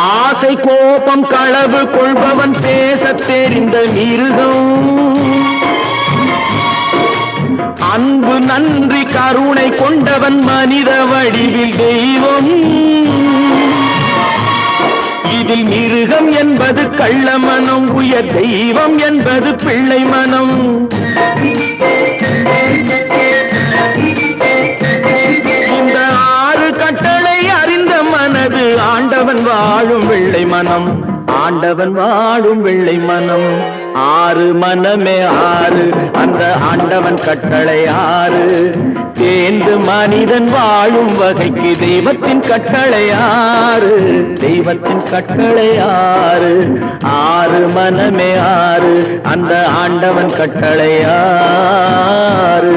ஆசை கோபம் களவு கொள்பவன் பேசத் தெரிந்த மிருகம். அன்பு நன்றி கருணை கொண்டவன் மனித வடிவில் தெய்வம். இதில் மிருகம் என்பது கள்ள மனம், உயர் தெய்வம் என்பது பிள்ளை மனம். இந்த 6 கட்டளை அறிந்த மனது ஆண்டவன் வாழும் வெள்ளை மனம், ஆண்டவன் வாழும் வெள்ளை மனம். 6 மனமே 6, அந்த ஆண்டவன் கட்டளை 6. தேர்ந்து மனிதன் வாழும் வகைக்கு தெய்வத்தின் கட்டளை 6, தெய்வத்தின் கட்டளை 6. 6 மனமே 6, அந்த ஆண்டவன் கட்டளை 6.